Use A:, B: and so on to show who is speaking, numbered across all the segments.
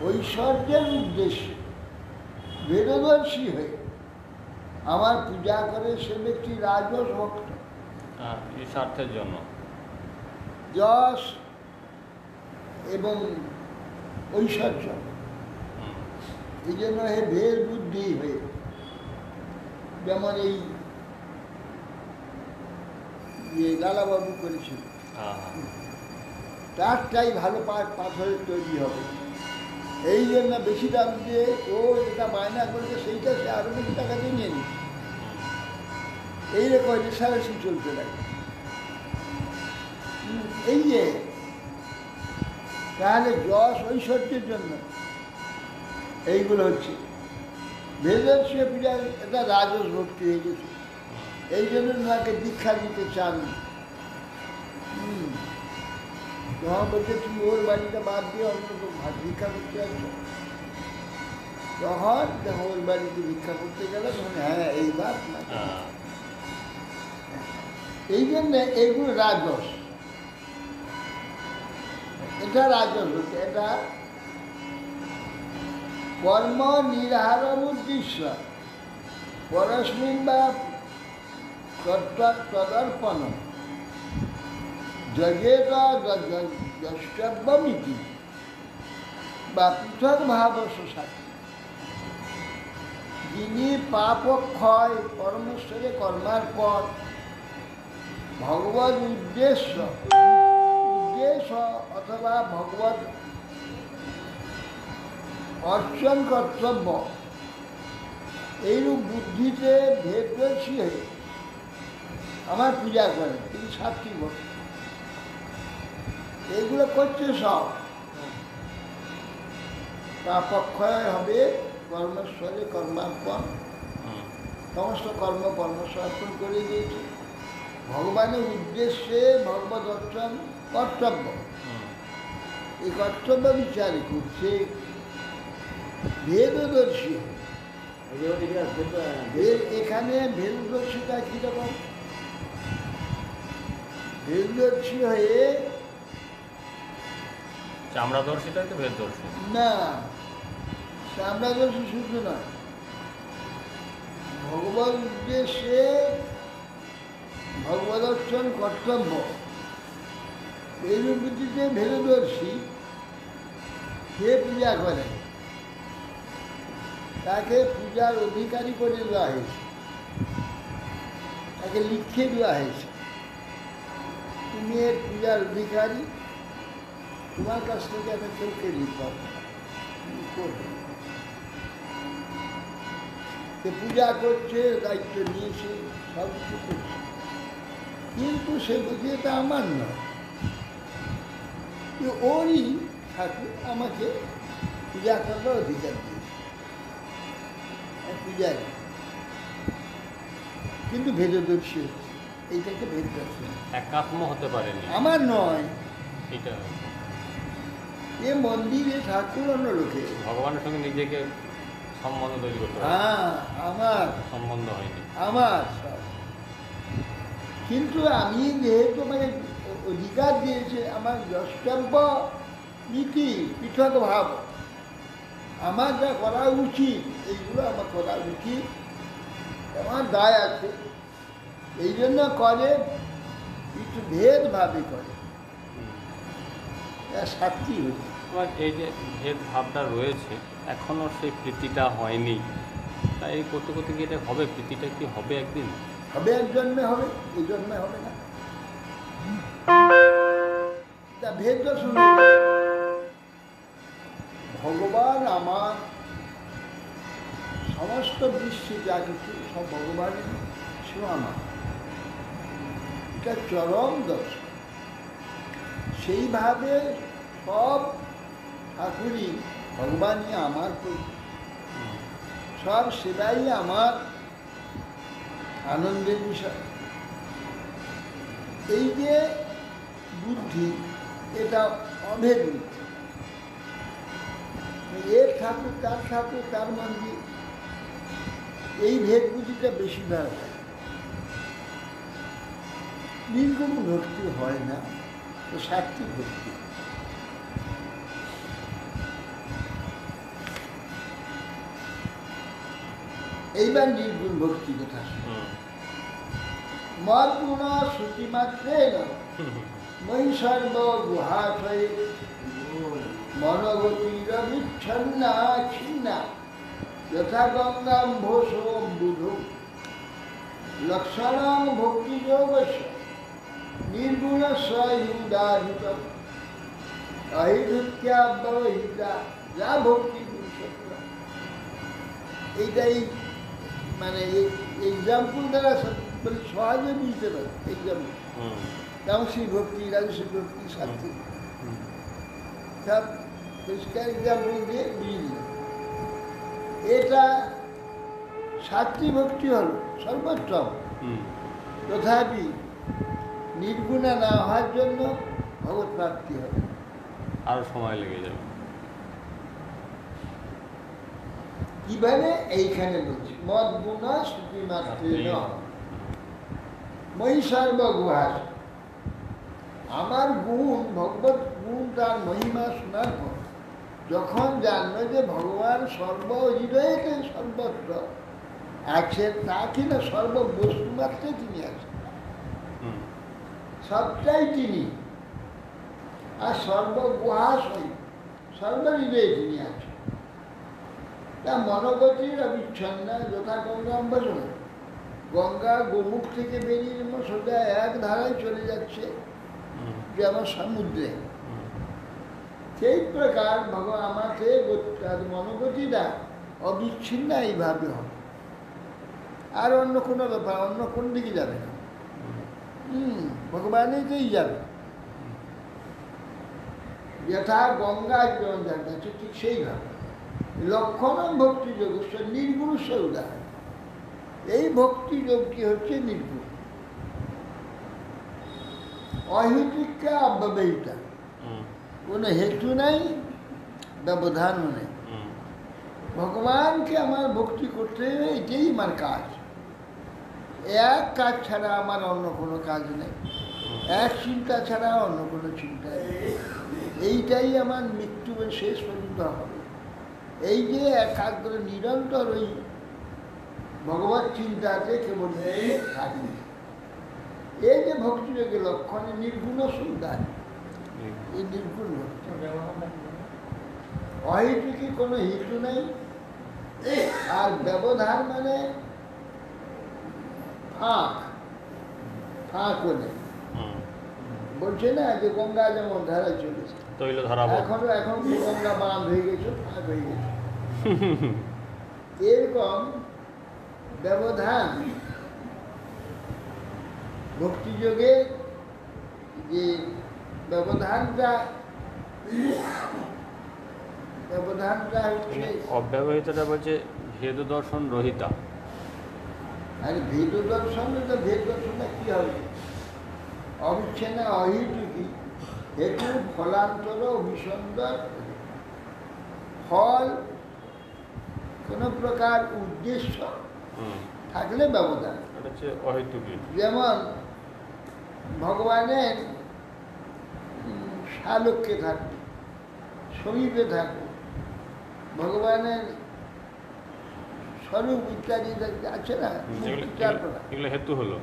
A: ঐশ্বর্যের উদ্দেশ্যে বেদদর্শী হয়ে আমার পূজা করে সে ব্যক্তি রাজস ভক্ত।
B: এই স্বার্থের জন্য
A: যশ এবং ঐশ্বর্য, এই জন্য হে ভেদ বুদ্ধি হয়ে, যেমন এই লালাবাবু করেছিল, তারটাই ভালো পাথরের তৈরি হবে, এই জন্য বেশি দাম দিয়ে ও যেটা বায়না করেছে সেইটা সে আরো বেশি টাকা দিয়ে নিয়ে নিচ্ছে। এইরকম রেশারেশি চলতে লাগে। এই যে তাহলে যশ ঐশ্বর্যের জন্য এইগুলো হচ্ছে ভেদর্শীয় পূজার একটা রাজস ভক্তি হয়ে গেছে। এই জন্য ওনাকে দীক্ষা দিতে চান। যখন বলছে তুমি ওর বাড়িটা বাদ দিয়ে অন্য ভিক্ষা করতে আসছো, তখন যখন ওর বাড়িতে ভিক্ষা করতে গেল তখন হ্যাঁ এই বাদ না, এই জন্য এইগুলো রাজস। এটা রাজস হচ্ছে, এটা কর্ম নিরাহারম উদ্দেশ্য পরস্মিন বা তদর্পণ যজ্ঞেত দ্রষ্টব্যমিতি বা পৃথক ভাবস্য সাথে, যিনি পাপক্ষয় কর্মস্থলে কর্মার্পণ ভগবত উদ্দেশ্য অথবা ভগবত অর্চন কর্তব্য এইরূপ বুদ্ধিতে ভেদদর্শী হয়ে আমার পূজা করেন, তিনি সাত্বিক ভক্ত। এইগুলো করছে সব, পাপক্ষয় হবে কর্মস্থলে কর্মার্পণ, সমস্ত কর্মসমর্পণ করে দিয়েছে ভগবানের উদ্দেশ্যে ভগবত অর্চন কর্তব্য। এই কর্তব্য বিচার করছে ভেদদর্শী। এখানে ভেদদর্শিতা কিরকম? ভেদদর্শী হয়ে
B: চামড়াদর্শিতা তো ভেদদর্শী
A: না, চামড়াদর্শী শুধু নয়, ভগবত উদ্দেশ্যে ভগবদর্শন কর্তব্য এই রূপটিতে ভেদদর্শী সে পূজা করে, তাকে পূজার অধিকারী করে দেওয়া হয়েছে, তাকে লিখে দেওয়া হয়েছে তুমি এর পূজার অধিকারী, তোমার কাছ থেকে আমি কেউকে লিখব করবে। সে পূজা করছে, দায়িত্ব নিয়েছে, সব কিছু করছে, কিন্তু সে বুঝি এটা আমার নয়, ওরই ঠাকুর আমাকে পূজা করবার অধিকার দিয়েছে, পূজারি, কিন্তু ভেদদর্শী হচ্ছে, এইটাকে ভেদদর্শী
B: একাত্ম হতে পারেনি,
A: আমার নয়
B: এটা।
A: এ মন্দিরে ঠাকুর অন্য লোকে,
B: ভগবানের সঙ্গে নিজেকে সম্বন্ধ তৈরি করতে হবে।
A: হ্যাঁ আমার
B: সম্বন্ধ হয়নি
A: আমার সব, কিন্তু আমি যেহেতু মানে অধিকার দিয়েছে, আমার দ্রষ্টব্য নীতি পৃথক ভাব, আমার যা করা উচিত এইগুলো আমার করা উচিত, আমার দায় আছে, এই জন্য করে, কিছু ভেদভাবে করে, সাক্ষী হচ্ছে।
B: এই যে ভেদ ভাবটা রয়েছে এখনও সেই প্রীতিটা হয়নি, তাই এই করতে করতে কি এটা হবে? প্রীতিটা কি হবে একদিন?
A: হবে, এক জন্মে হবে, এই জন্মে হবে না। তা ভেদ দর্শন, ভগবান আমার, সমস্ত বিশ্বে যা কিছু সব ভগবানের, সে আমার, এটা চরম দর্শন। সেইভাবে সব ঠাকুরই ভগবানই আমার, সব সেবাই আমার আনন্দের বিষয়। এই যে বুদ্ধি, এটা অভেদ বুদ্ধি, এর ঠাকুর তার মন্দির, এই ভেদ বুদ্ধিটা বেশি ভাগ হয়, নির্গুণ ভক্তি হয় না, তো সাত্বিক ভক্তি। এইবার নির্গুণ ভক্তি কথা
B: হুম,
A: মদ গুণ শ্রুতি মাত্রে মই সর্ব গুহাশয়ে মনোগতির বিচ্ছন্না ছিন্না যথা গঙ্গাম্ভোষ বুধ লক্ষণং ভক্তি যোগস্য নির্গুণস্য উদাহৃত অহিধুত্যাবহিতা যা ভক্তি পুরুষত্ব। এইটাই মানে এক্সাম্পল দ্বারা বলে সহজে বুঝতে পারে। এক্সাম্পল
B: হুম,
A: তামসিক ভক্তি, রাজসিক ভক্তি, সাত্বিক
B: হুম,
A: সব পরিষ্কার এক্সাম্পল দিয়ে বুঝিয়ে দিল। এটা সাত্বিক ভক্তি হল সর্বোত্তম,
B: হুম,
A: তথাপি নির্গুণা না হওয়ার জন্য ভগবত প্রাপ্তি হবে।
B: আরো সময় লেগে যাবে।
A: কিভাবে? এইখানে বলছি মদ গুণ শ্রুতি মাত্রে মই সর্বগুহাস। আমার গুণ, ভগবত গুণ, তার মহিমা শোনার পর যখন জানলো যে ভগবান সর্বহৃদয়তে সর্বত্র আছেন, তা কিনা সর্ববস্তু মাত্রে তিনি আছেন,
B: হুম,
A: সবটাই তিনি, আর সর্বগুহাস হই সর্বহৃদয়ে তিনি আছেন। তা মনোগতির অবিচ্ছন্ন যথা গঙ্গাম্ব, গঙ্গা গোমুখ থেকে বেরিয়ে সোজা এক ধারায় চলে যাচ্ছে
B: হুম,
A: যেমন সমুদ্রে,
B: হুম,
A: সেই প্রকার ভগবান আমাকে তার মনোগতিটা অবিচ্ছিন্ন এইভাবে হবে। আর অন্য কোনো ব্যাপার, অন্য কোন দিকে যাবে না। ভগবানেতেই যাবে। যথা গঙ্গা যেমন যাচ্ছে ঠিক সেইভাবে লক্ষণম ভক্তি যোগস্ব নির্গুণস্ব উদাহরণ। এই ভক্তি যোগটি হচ্ছে নির্গুণ, অহেতুকা অব্যবহিতা,
B: হুম,
A: কোনো হেতু নাই, ব্যবধানও নেই।
B: হুম,
A: ভগবানকে আমার ভক্তি করতে হবে, এটাই আমার কাজ। এক কাজ ছাড়া আমার অন্য কোনো কাজ নেই, এক চিন্তা ছাড়া অন্য কোনো চিন্তা নেই। এইটাই আমার মৃত্যু শেষ পর্যন্ত হবে। এই যে একাগ্র নিরন্তর ওই ভগবত চিন্তাতে কেবল থাকি, এই যে ভক্তিযোগের লক্ষণে নির্গুণ সুন্দর, এই নির্গুণ ভক্তি। অহেতুকি কোনো হেতু নেই, আর ব্যবধান মানে ফাঁক, ফাঁকও নেই।
B: হুম।
A: বলছে না যে গঙ্গা যেমন ধারায় চলেছে,
B: তৈল ধরাবো।
A: এখন গঙ্গা বাঁধ হয়ে গেছে, ফাঁক হয়ে গেছে, এরকম ব্যবধান ভক্তিযোগে যে ব্যবধানটা হচ্ছে,
B: অব্যবহিতটা বলছে ভেদ দর্শন রহিতা।
A: আর ভেদ দর্শনে তো ভেদ দর্শনটা কি হবে? অবিচ্ছিন্ন অহেতুকি, হেতু ফলান্তর অভিসন্দর, ফল কোন প্রকার উদ্দেশ্য
B: হুম,
A: থাকলে ব্যবধান।
B: এটা হচ্ছে অহেতুকি।
A: যেমন ভগবানের সালোক্যে থাকবে, সমীপে থাকবে, ভগবানের স্বরূপ ইত্যাদি আছে না,
B: এগুলো হেতু হলো।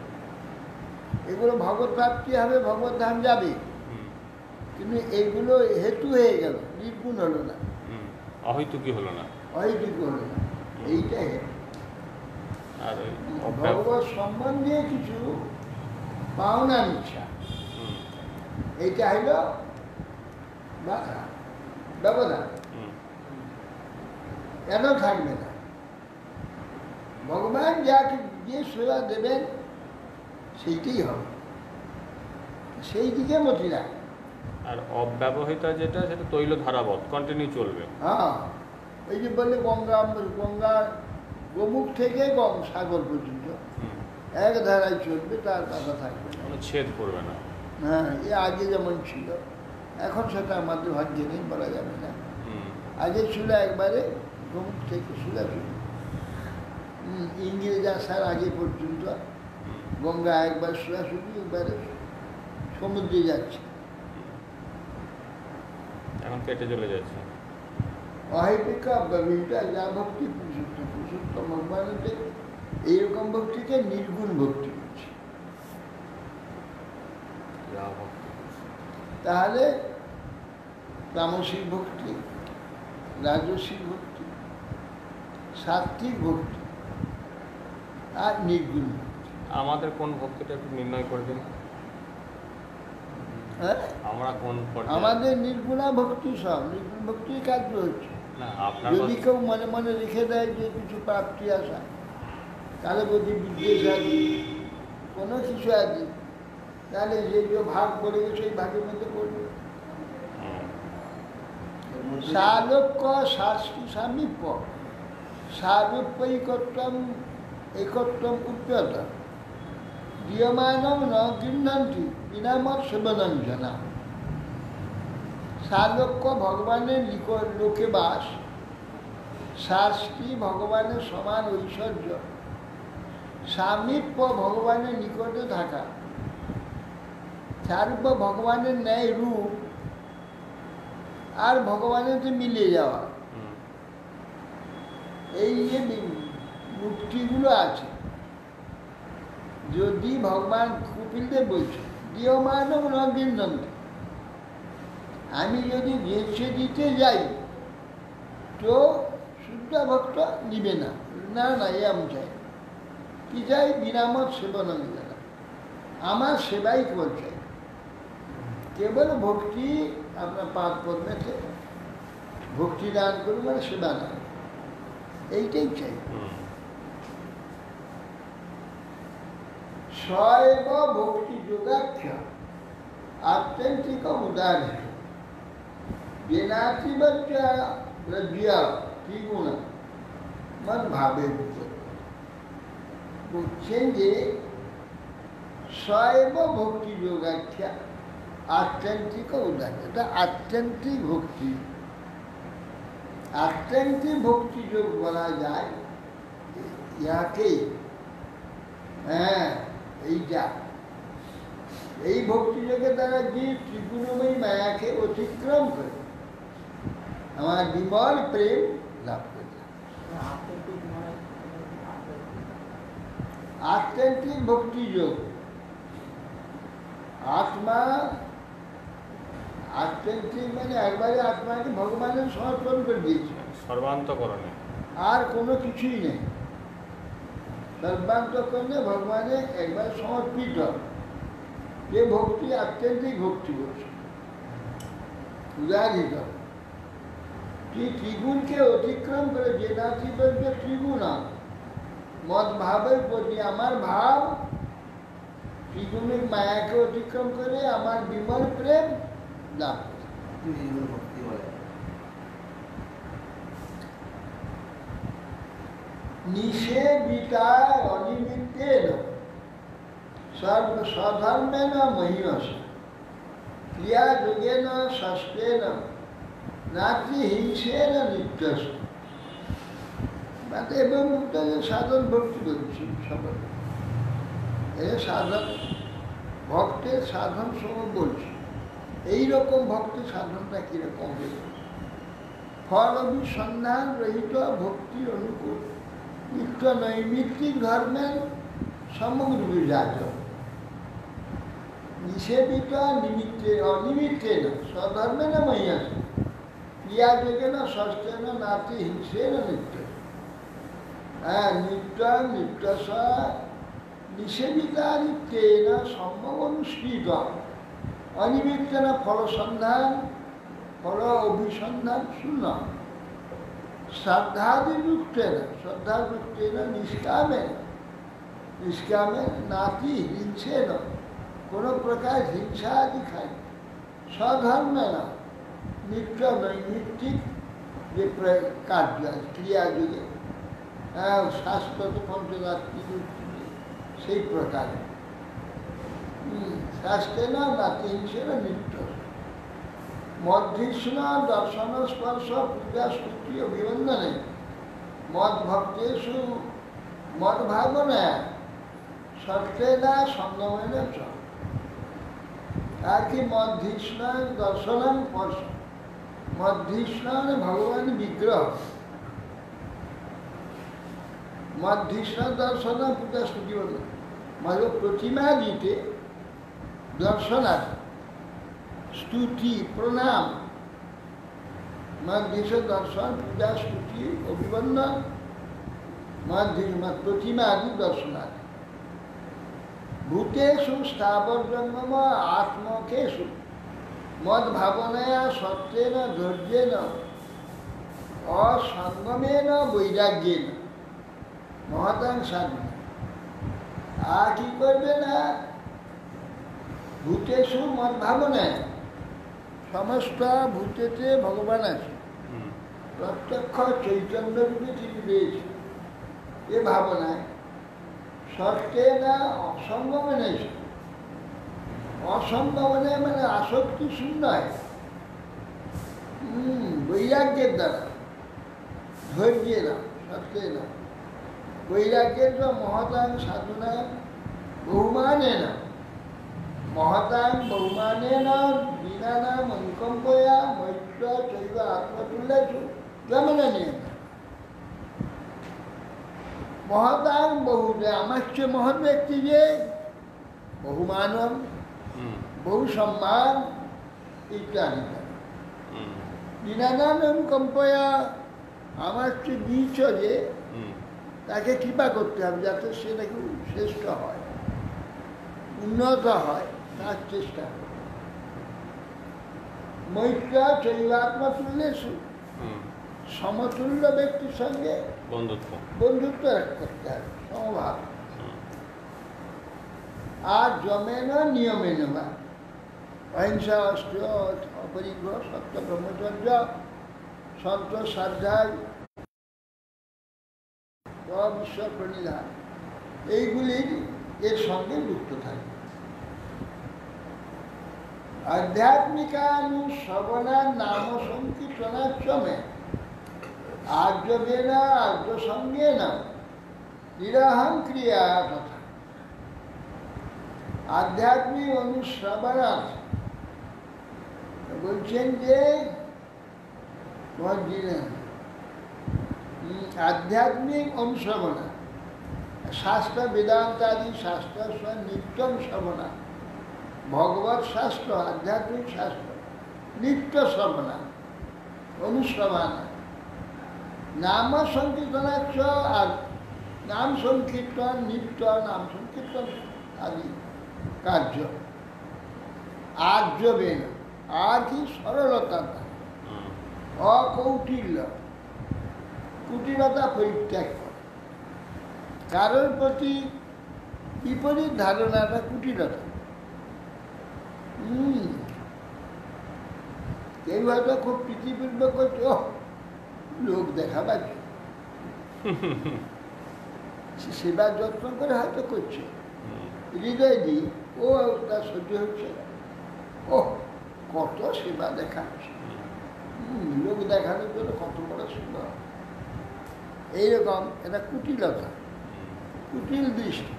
A: এগুলো ভগবত প্রাপ্তি হবে, ভগবত ধাম যাবে,
B: হুম,
A: কিন্তু এগুলো হেতু হয়ে গেল, নির্গুণ হলো না,
B: হুম, অহেতুকি হলো না।
A: অহেতুক হলো না। এইটা হেতু।
B: আর ওই
A: ভগবত সম্বন্ধে কিছু পাওনার ইচ্ছা,
B: হুম,
A: এইটা হইল বাধা, ব্যবধান।
B: হুম,
A: কেন থাকবে না? ভগবান যাকে যে সেবা দেবেন সেইটাই হবে, সেই দিকে মতি রাখ।
B: আর অব্যবহিত যেটা, সেটা তৈল ধারাবত, কন্টিনিউ চলবে।
A: হ্যাঁ, এই যে বললে গঙ্গার গোমুখ থেকে সাগর পর্যন্ত
B: হুম,
A: এক ধারায় চলবে, তার কথা থাকবে না।
B: কোনো ছেদ করবে না।
A: হ্যাঁ, এ আগে যেমন ছিল, এখন সেটা আমাদের ভাগ্যে নেই, বলা যাবে না।
B: হুম,
A: আগে ছিল একবারে গোমুখ থেকে সোজাসুজি, ইংরেজ আসার আগে পর্যন্ত
B: হুম,
A: গঙ্গা একবার সোজাসুজি, একবারে সমুদ্রে যাচ্ছে।
B: এখন কেটে চলে যাচ্ছে।
A: অহেতুকা ব্যবহৃত যা ভক্তি পুরুষোত্তম পুরুষোত্তম ভগবানের এইরকম ভক্তিকে নির্গুণ ভক্তি বলছে। তাহলে তামসিক ভক্তি, রাজসিক ভক্তি, সাত্ত্বিক ভক্তি আর নির্গুণ ভক্তি।
B: আমাদের কোন ভক্তিটা একটু নির্ণয় করে দিন।
A: হ্যাঁ,
B: আমরা কোন পর্যায়ে?
A: আমাদের নির্গুণা ভক্তি, সব নির্গুণ ভক্তির কাজ হচ্ছে।
B: না, আপনার
A: যদি কেউ মনে মনে রেখে দেয় যে কিছু প্রাপ্তি আসা, কারো প্রতি বিদ্বেষ আদি কোনো কিছু আদি, তাহলে যে যে ভাগ পড়ে গেছে সেই ভাগের মধ্যে পড়বে। সালোক্য শাস্তি সামীপ্য সারূপ্যৈকত্বম একত্বম উচ্চত দীয়মানম ন গৃহ্ণন্তি বিনামত সেবনঞ্জনা। সালোক্য ভগবানের লোকে বাস, শাস্তি ভগবানের সমান ঐশ্বর্য, সামীপ্য ভগবানের নিকটে থাকা, সারূপ্য ভগবানের ন্যায় রূপ, আর ভগবানের যে মিলে যাওয়া, এই যে মুক্তিগুলো আছে, যদি ভগবান কপিলদেব বলছে দীয়মানম ন গৃহ্ণন্তি, আমি যদি যেচে দিতে যাই তো শুদ্ধ ভক্ত নিবে না, না না এ আমি চাই, কি চাই? বিনামত সেবন নিবে না, আমার সেবাই কেবল চাই। কেবল ভক্তি আপনার পাদ পদ্মেতে ভক্তি দান করুন, মানে সেবা দান, এইটাই চাই। স্বয়ব ভক্তি যোগাখ্য আত্যন্তিক উদাহরণ বেনাতিবচ্চা ব্রজ্যা ত্রিগুণ মন ভাবে বলছেন যে স্বয়ব ভক্তি যোগাখ্যা আত্যন্তিক উদাহরণ, এটা আত্যন্তিক ভক্তি। আত্যন্তিক ভক্তি যোগ বলা যায় ইহাকেই। হ্যাঁ, এইটা এই ভক্তিযোগের দ্বারা যে ত্রিগুণময়ী মায়াকে অতিক্রম করে আমার বিমল প্রেম লাভ করে। আত্যন্তিক ভক্তিযোগ আত্মা, আত্যন্তিক মানে একবারে আত্মাকে ভগবানের সমর্পণ করে দিয়েছে,
B: সর্বান্তকরণে
A: আর কোনো কিছুই নেই। সর্বান্তকরণে ভগবানে একবার সমর্পিত, যে ভক্তি আত্যন্তিক ভক্তি বলছে, উদাহরিত। ত্রিগুণকে অতিক্রম করে যে নাচি বলছে ত্রিগুণ মত ভাবের প্রতি আমার ভাব ত্রিগুণের মায়াকে অতিক্রম করে আমার বিমল প্রেম লাভ করে। নিষেধিতায় অনিমিত্তেন স্বধর্মেন মহীয়স ক্রিয়াযোগেন ষষ্ঠেন নাতি হিংসেন নিত্যস। এবং সাধন ভক্তি বলছি, সবাই এ সাধন ভক্তের সাধন সময় বলছি। এইরকম ভক্তের সাধনটা কীরকম হবে? ফল অভিসন্ধান রহিত ভক্তির অনুকূল নিত্য নৈমিত্তিক ধর্মের সমগ্র বিরাজ নিষেধিত নিমিত্তে অনিমিত্তে না স্বধর্মে না মহিয়াস ক্রিয়াযোগে না ষষ্ঠে না নাতি হিংসে না নিত্য। হ্যাঁ, নিত্য নিত্য নিষেধিতা নিত্যে না সম্ভব অনুষ্ঠিত অনিমিত্তে না ফলসন্ধান ফল অভিসন্ধান শূন্য শ্রদ্ধাদিযুক্তেন শ্রদ্ধাযুক্তেন নিষ্কামেন নিষ্কামেন নাতি হিংসেন কোনো প্রকার হিংসা আদি খায় স্বধর্মে না নিত্য নৈমিত্তিক যে কার্য ক্রিয়াযুগে শাস্ত্র পঞ্চরাত্রি সেই প্রকারে শাস্ত্রে না নাতি হিংসেন নিত্য মধ্যৃষ্ণ দর্শন স্পর্শ পূজা স্তুতি অভিবন্দনে মদ ভক্তেষু মদ ভাবনা সত্যে না সঙ্গমেন আর কি মধ্যৃষ্ণ দর্শন স্পর্শ মধ্যৃষ্ণ মানে ভগবান বিগ্রহ। মধ্যৃষ্ণ দর্শন পূজা স্তুতি বলে মানে প্রতিমা দিতে দর্শনার্থ স্তুতি প্রণাম মধ্যৃষ্ণ দর্শন পূজা স্তুতি অভিবন্দন মধ্যৃষ্ণ প্রতিমা আদি দর্শনার্থ ভূতেষু স্থাবর জন্ম আত্মকেষু মদ ভাবনায়া সত্যেন ধৈর্যেন অসঙ্গমেন বৈরাগ্যেন মহতাং সাধনা। আর কি করবে না ভূতেষু মদ ভাবনায় সমস্ত ভূতেতে ভগবান আছে, প্রত্যক্ষ চৈতন্য রূপে তিনি রয়েছে এ ভাবনায় সত্যে না অসঙ্গমনে অসম্ভাবনা মানে আসক্তি শূন্য হয় বৈরাগ্যের দ্বারা ধৈর্যে না সত্যে না বৈরাগ্যের মহতাং সাধনা বহুমানে না মহতাং বহুমানে না বিনা না মনুকম্পয়া মৈত্র চৈব আত্মতুল্যেষু যেমন নিয়ে মহতাং বহু আমার চেয়ে মহৎ ব্যক্তি যে বহুমানম বহু সম্মান ইত্যাদি বিনানান অনুকম্পয়া আমার চেয়ে নিচ যে তাকে কৃপা করতে হবে যাতে সে নাকি শ্রেষ্ঠ হয় উন্নত হয় তার চেষ্টা করে মৈত্র চৈবাত্মা তুল্যেষু সমতুল্য ব্যক্তির সঙ্গে বন্ধুত্ব করতে হবে সমভাব আর জমেন নিয়মেন বা অহিংসা অস্ত্র অপরিগ্রহ সত্য ব্রহ্মচর্য সন্তোষ স্বাধ্যায় ঈশ্বর প্রণিধান এইগুলির এর সঙ্গে যুক্ত থাকে। আধ্যাত্মিকানুশ্রবণার নাম সংকীর্তনাশ্রমে আর্যবেন আর্য সঙ্গেন নিরহং ক্রিয়া তথা আধ্যাত্মিক অনুশ্রবণার্থ বলছেন যে আধ্যাত্মিক অনুশ্রবণা শাস্ত্র বেদান্তাদি শাস্ত্র নিত্যম শ্রবণা ভগবত শাস্ত্র আধ্যাত্মিক শাস্ত্র নিত্য শ্রবণা অনুশ্রবণা নাম সংকীর্তনাচ্ছ আর নাম সংকীর্তন নিত্য নাম সংকীর্তন আদি কার্য আর্যবেন আর কি সরলতা অকৌটিল্য কুটিলতা পরিত্যাগ করে কারোর প্রতি বিপরীত ধারণাটা কুটিলতা কেউ হয়তো খুব প্রীতিপূর্বক করছে লোক দেখাবার সেবা যত্ন করে হয়তো করছে হৃদয় দিয়ে ও তার সহ্য হচ্ছে ও কত সেবা দেখাচ্ছে লোক দেখানোর জন্য কত বড় সুন্দর এইরকম এটা কুটিলতা কুটিল দৃষ্টি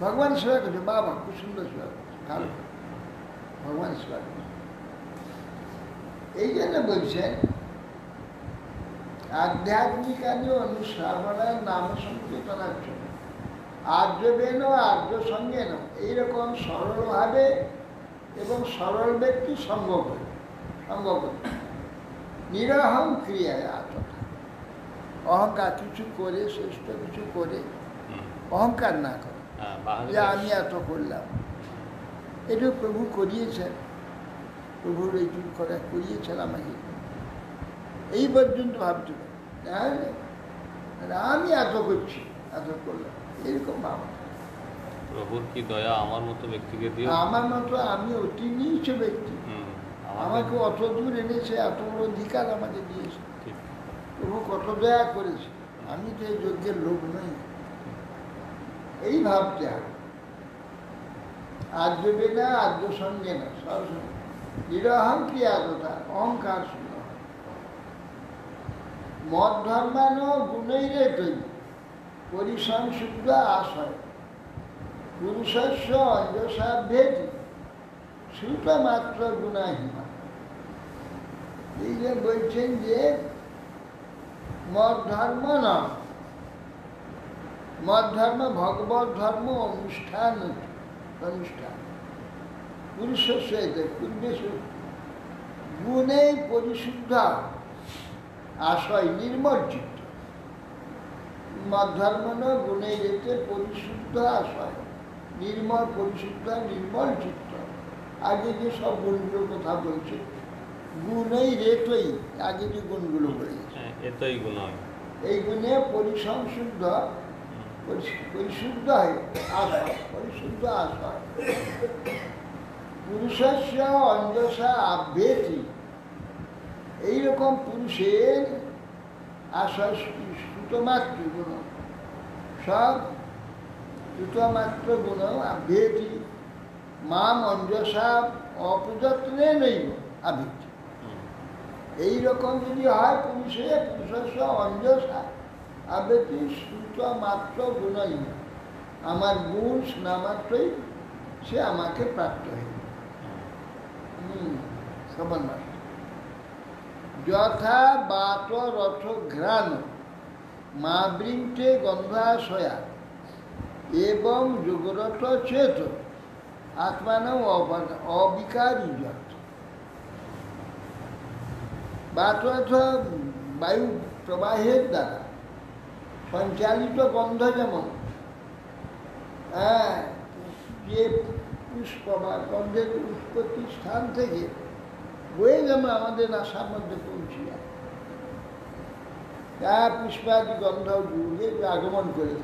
A: ভগবান সেবা করছে বাবা খুব সুন্দর সেবা করছে ভালো ভগবান সেবা করছে এই জন্য বলছেন আধ্যাত্মিকানি অনুশ্রাবণার নাম সংকীর্তনার জন্য আর্যবেন আর্য সঙ্গেন এইরকম সরলভাবে এবং সরল ব্যক্তি সঙ্গ করে নিরহং ক্রিয়ায় আত্মা অহংকার কিছু করে শ্রেষ্ঠ কিছু করে অহংকার না করে যে আমি এত করলাম এটা প্রভু করিয়েছেন প্রভুর এইটুকু করে করিয়েছেন আমাকে এই পর্যন্ত ভাবতে পারি আমি এত করছি এত করলাম এরকম ভাবা
B: প্রভুর কি দয়া আমার মতো ব্যক্তিকে দিয়ে
A: আমার মতো আমি অতি নিচ ব্যক্তি আমাকে অত দূর এনেছে এত বড় অধিকার আমাকে দিয়েছে প্রভু কত দয়া করেছে আমি তো এই যজ্ঞের লোক নই এই ভাবতে হবে আর্যবে না আর্য সঙ্গে না সরসঙ্গে নিরহং ক্রিয়াদতা অহংকার শূন্য মদ ধর্মানো গুণৈরে তৈরি পরিসংশুদ্ধ আশয় পুরুষস্য অঞ্জসাভ্যেতি শ্রুতমাত্র গুণাহীনা এই যে বলছেন যে মত ধর্ম না, মত ধর্ম ভগবত ধর্ম অনুষ্ঠান, অনুষ্ঠান পুরুষস্য পূর্বেশ গুণে পরিশুদ্ধ আশয় নির্মল চিত্ত। মত ধর্ম না গুণে যেতে পরিশুদ্ধ আশয়, নির্মল পরিশুদ্ধ নির্মল চিত্ত। আগে যে সব গুণগুলোর কথা বলছে, গুণই রেতই, আগে যে গুণগুলো বলেছে
B: এতই গুণ,
A: এই গুণে পরিসংশুদ্ধ, পরিশুদ্ধ আশয়, পরিশুদ্ধ আশয় পুরুষস্য অঞ্জসা আভ্যেতি। এইরকম পুরুষের আশয় শ্রুতমাত্র গুণ, সব শ্রুতমাত্র গুণ আভ্যেতি মাম অঞ্জসা অপ্রযত্নে নৈব আভ্যেতি। এইরকম যদি হয় পুরুষের পুরুষস্য অঞ্জসা আভ্যেতি শ্রুতমাত্র গুণই, আমার গুণ শোনামাত্রই সে আমাকে প্রাপ্ত হইবে। সমান মাস যথা বাত রথ ঘ্রাণ মা বৃন্তে গন্ধাশয়া এবং যোগরত চেত আত্মান অবিকারী যত। বাত অর্থ বায়ু প্রবাহের দ্বারা সঞ্চালিত গন্ধ, যেমন যে পুষ্প বা গন্ধের উৎপত্তি স্থান থেকে বয়ে যেমন আমাদের নাসার মধ্যে পৌঁছে যায়, তা পুষ্পাদি গন্ধ যুগে আগমন করে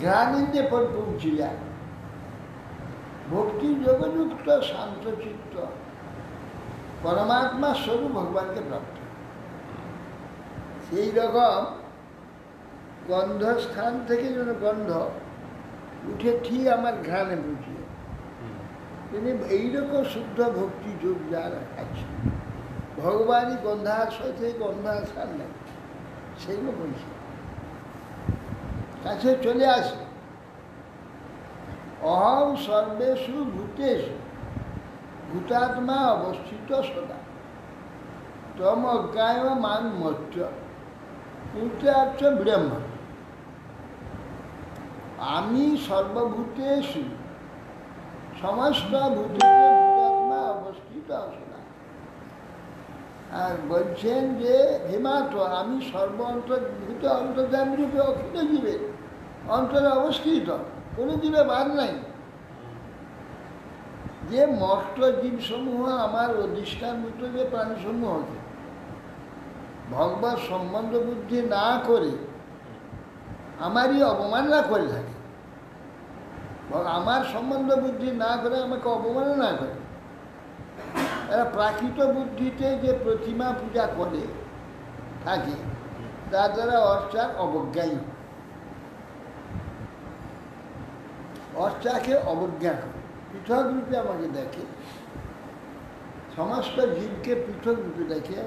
A: ঘ্রাণেন্দ্রে পর পৌঁছে যায়। ভক্তি যোগযুক্ত শান্তচিত্ত পরমাত্মা স্বরূপ ভগবানকে প্রাপ্ত। সেই রকম গন্ধস্থান থেকে যেন গন্ধ উঠে ঠিক আমার ঘ্রাণে বুঝিয়ে, তিনি এইরকম শুদ্ধ ভক্তি যোগ যার আছে, ভগবানই গন্ধাশয় থেকে গন্ধাশার নেই, সেইগুলো বলছে কাছে চলে আসে। অহং সর্বেষু ভূতেষু ভূতাত্মা অবস্থিত সদা তম অজ্ঞায় মান মর্ত্য কৃত্যার্থ ব্রহ্ম। আমি সর্বভূতেষু, সমস্ত ভূতে ভূতাত্মা অবস্থিত সদা। আর বলছেন যে হেমাত্র আমি সর্ব অন্তর্ভূত অন্তর্যামী রূপে অখিল জীবের অন্তরে অবস্থিত, কোনো জীবে বাদ নাই। যে মর্ত জীবসমূহ আমার অধিষ্ঠানভূত যে প্রাণীসমূহকে ভগবত সম্বন্ধ বুদ্ধি না করে আমারই অবমাননা করে থাকে, আমার সম্বন্ধ বুদ্ধি না করে আমাকে অবমাননা করে। এরা প্রাকৃত বুদ্ধিতে যে প্রতিমা পূজা করে থাকে, তার দ্বারা অর্চার অবজ্ঞাই, অর্চাকে অবজ্ঞা করে, পৃথক রূপে আমাকে দেখে, সমস্ত জীবকে পৃথক রূপে দেখে,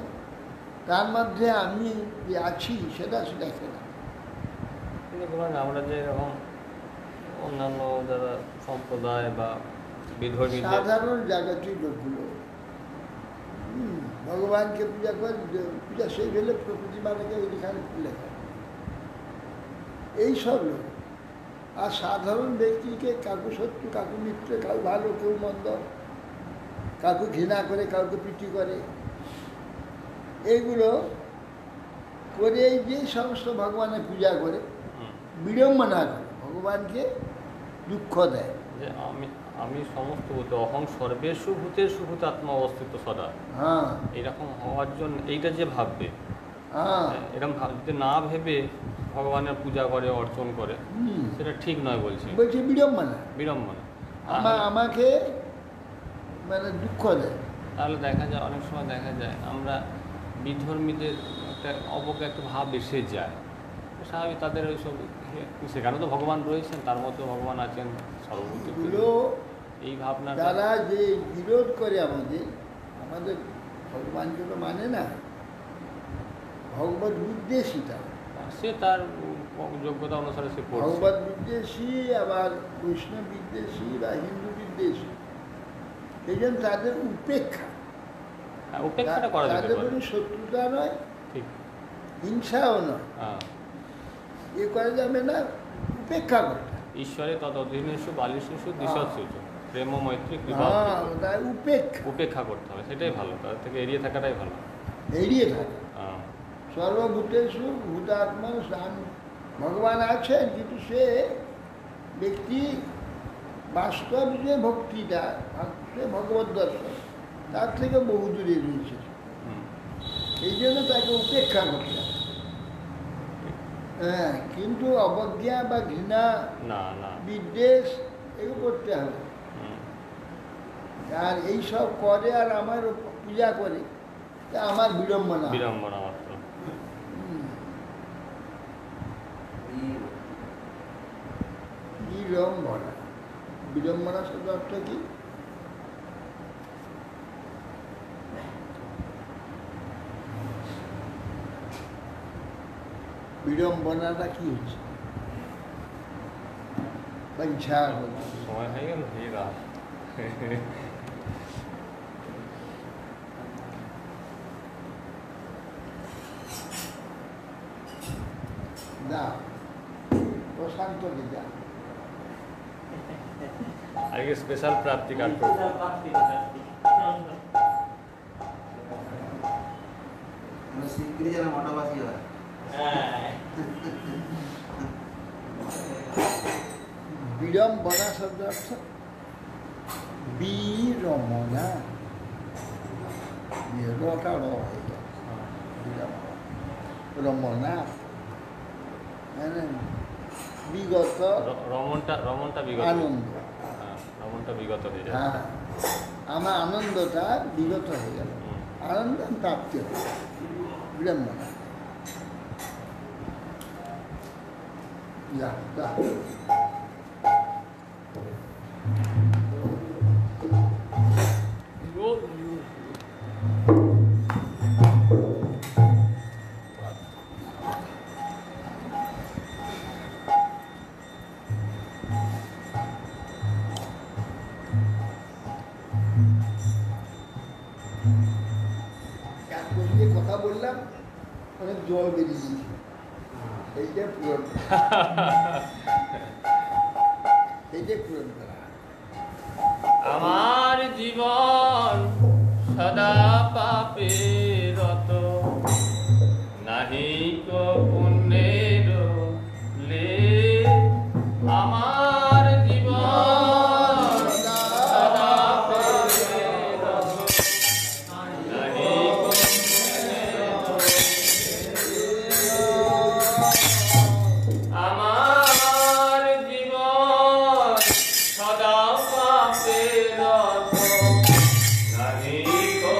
A: তার মধ্যে আমি যে আছি সেটা সে দেখে না।
B: আমরা যে এরকম অন্যান্য যারা সম্প্রদায় বা বিধর্মী
A: সাধারণ জাগতিক লোকগুলো ভগবানকে পূজা করে, পূজা শেষ হলে প্রতিমা রেখে ওইখানে ফুলে খায়, এইসব লোক। আর সাধারণ ব্যক্তিকে কাকু শত্রু, কাকু মিত্র, কাউ ভালো কেউ মন্দ, কাকু ঘৃণা করে, কাউকে প্রীতি করে, এইগুলো করে যে সমস্ত ভগবানের পূজা করে বিড়ম্বনা করে, ভগবানকে দুঃখ দেয়।
B: যে আমি সমস্ত ভূতে অহং সর্বেষু ভূতেষু ভূতাত্মা অবস্থিত সদা,
A: হ্যাঁ,
B: এরকম হওয়ার জন্য এইটা যে ভাববে,
A: হ্যাঁ,
B: এরকম ভাবতে না ভেবে ভগবানের পূজা করে, অর্চন করে, সেটা ঠিক নয় বলছি,
A: বলছে বিড়ম্বনা,
B: বিড়ম্বনা।
A: আমাকে মানে দুঃখ দেয়।
B: তাহলে দেখা যায়, অনেক সময় দেখা যায় আমরা বিধর্মীদের একটা অবজ্ঞা একটা ভাব এসে যায়, স্বাভাবিক। তাদের ওইসব সেখানে তো ভগবান রয়েছেন, তার মধ্যে ভগবান আছেন সর্বভূতে, এই ভাবনা
A: তারা যে বিরোধ করে আমাদের ভগবানকে তো মানে না, ভগবত বিদ্বেষী তারা,
B: সে তার যোগ্যতা অনুসারে সে পড়ছে।
A: ভগবত বিদ্বেষী, আবার বৈষ্ণব বিদ্বেষী বা হিন্দু বিদ্বেষী, এই জন্য তাদের উপেক্ষা।
B: উপেক্ষাটা করা যেতে
A: তাদের
B: পারে।
A: প্রতি শত্রুতা নয়,
B: ঠিক।
A: হিংসাও নয়,
B: হ্যাঁ।
A: এ করা যাবে না, উপেক্ষা করতে হবে।
B: ঈশ্বরে তদধীনেষু বালিশেষু দিশৎসুচু প্রেম মৈত্রী কৃপা
A: হ্যাঁ, তাই উপেক্ষা,
B: উপেক্ষা করতে হবে, সেটাই ভালো, তাদের থেকে এড়িয়ে থাকাটাই ভালো।
A: এড়িয়ে থাকে।
B: হ্যাঁ।
A: সর্বভূতেষু ভূতাত্মা স্নান, ভগবান আছেন, কিন্তু সে ব্যক্তি বাস্তব যে ভক্তিটা, সে ভগবত দর্শন, তার থেকে বহু দূরে রয়েছে।
B: হুম।
A: এই জন্য তাকে উপেক্ষা করতে হবে। হ্যাঁ, কিন্তু অবজ্ঞা বা ঘৃণা,
B: না না।
A: বিদ্বেষ এগুলো করতে হবে।
B: হুম।
A: আর এইসব করে আর আমার পূজা করে, তা আমার বিড়ম্বনা।
B: বিড়ম্বনা মাত্র।
A: বিড়ম্বনা, বিড়ম্বনা শব্দ অর্থ কি? বিড়ম্বনাটা কি হচ্ছে? পঞ্চা
B: সময় হয়ে গেল, হয়ে গেল।
A: না, প্রশান্তকে যা।
B: আজকে স্পেশাল প্রাপ্তি কার্ড করবো।
C: শিগগিরই যেন মোটাবাসী হয়।
A: বিড়ম্বনা শব্দ অর্থ বিরমনা, রটা র হয়ে গেল, বিড়ম্বনা, রমনা, মানে বিগত
B: রমনটা বিগত।
A: আনন্দ।
B: হ্যাঁ, রমনটা বিগত হয়ে যায়।
A: হ্যাঁ, আমার আনন্দটা বিগত হয়ে গেল,
B: হুম।
A: আনন্দ প্রাপ্তি হয়ে গেল, বিড়ম্বনা। যা, যা। যে কথা বললাম, অনেক জল বেরিয়ে গিয়েছে, এইটা পূরণ, এইটা পূরণ করা।
B: আমার জীবন সদা পাপে রত, নাহি কো পুণ্যের লে। আমার জীবন সদা পাপে রত, নাহি কো আমার জীবন সদা পাপে রত, নাহি কো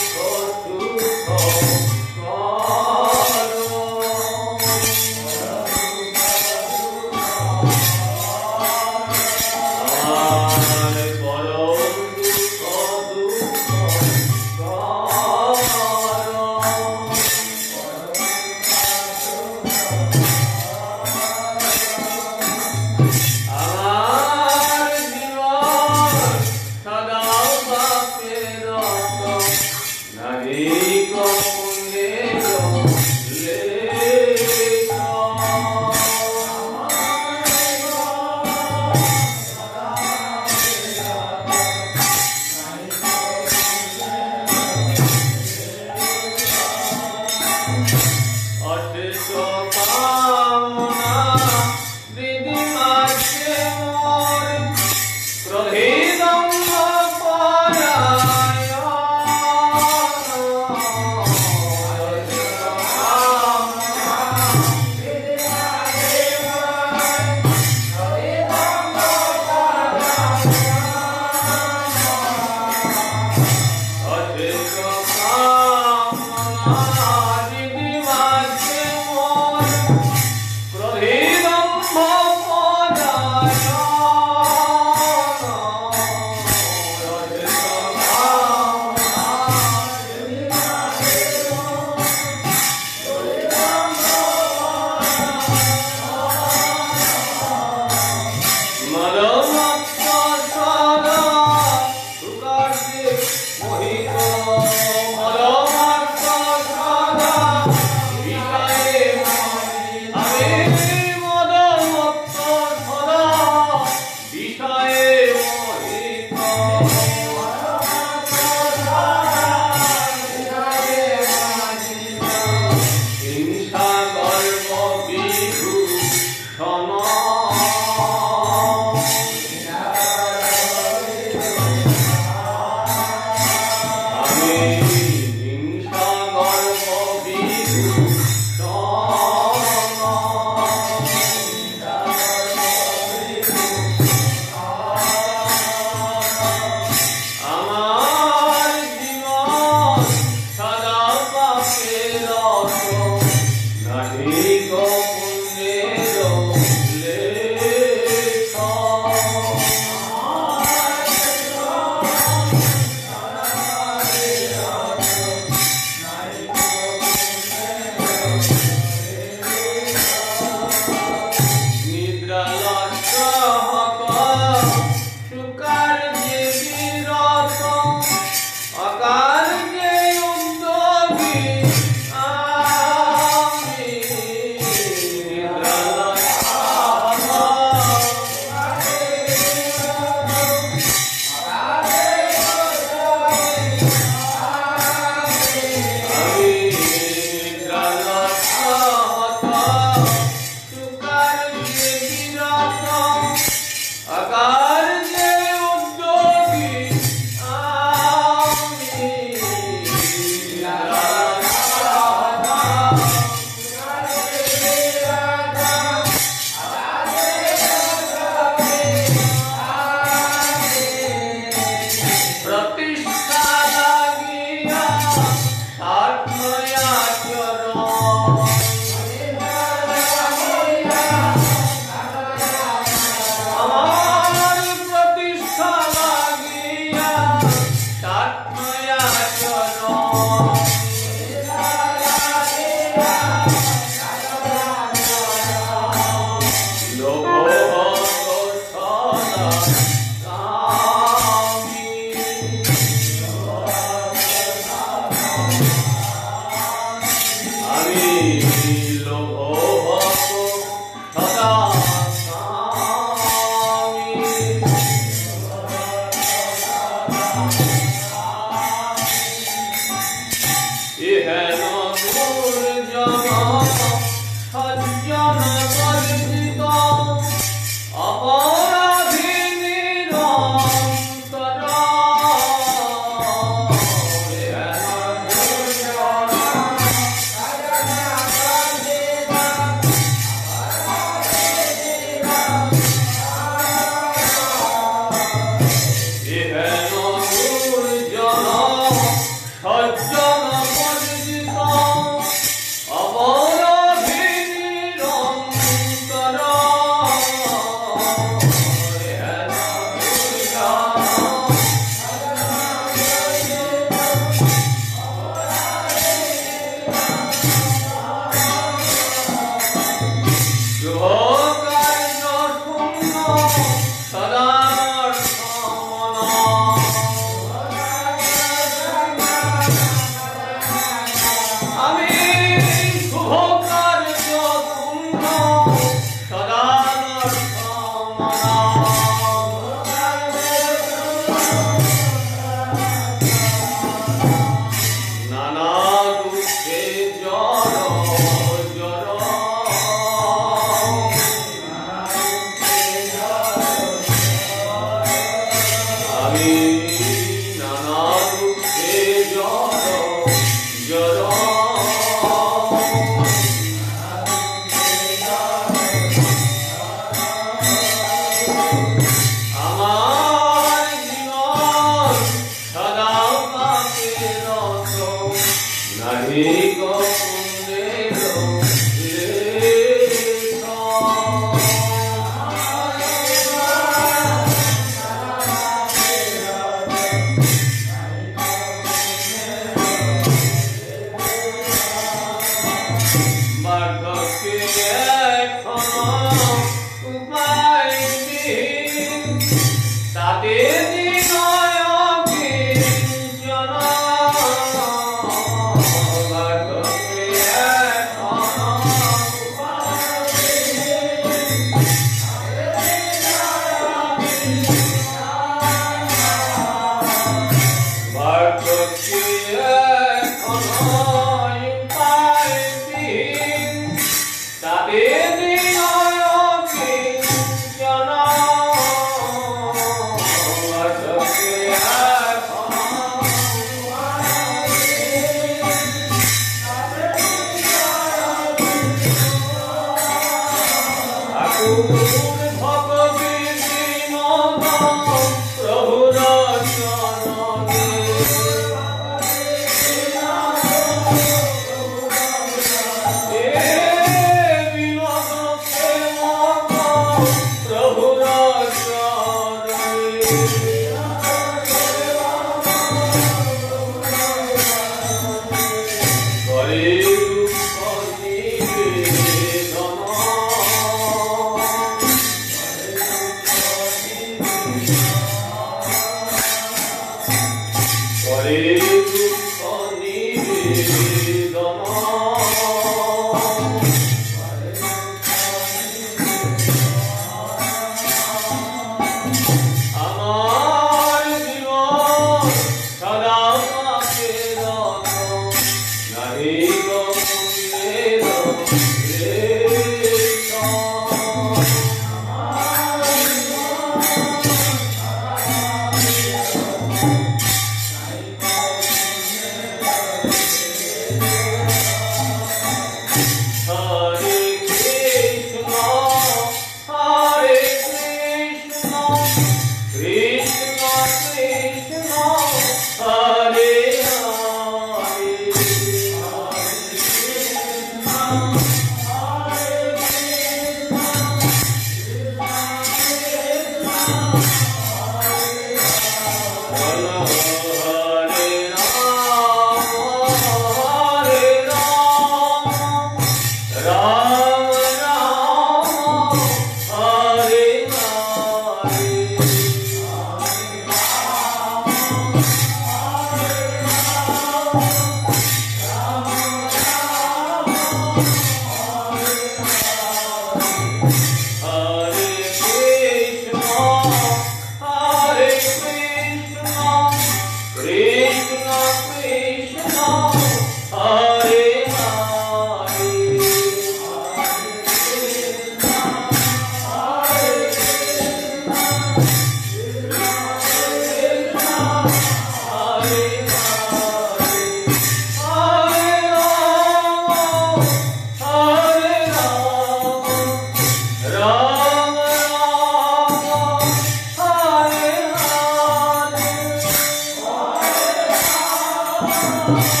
D: Hare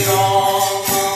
D: Rama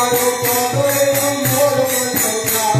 D: Hare Krishna, Hare Krishna,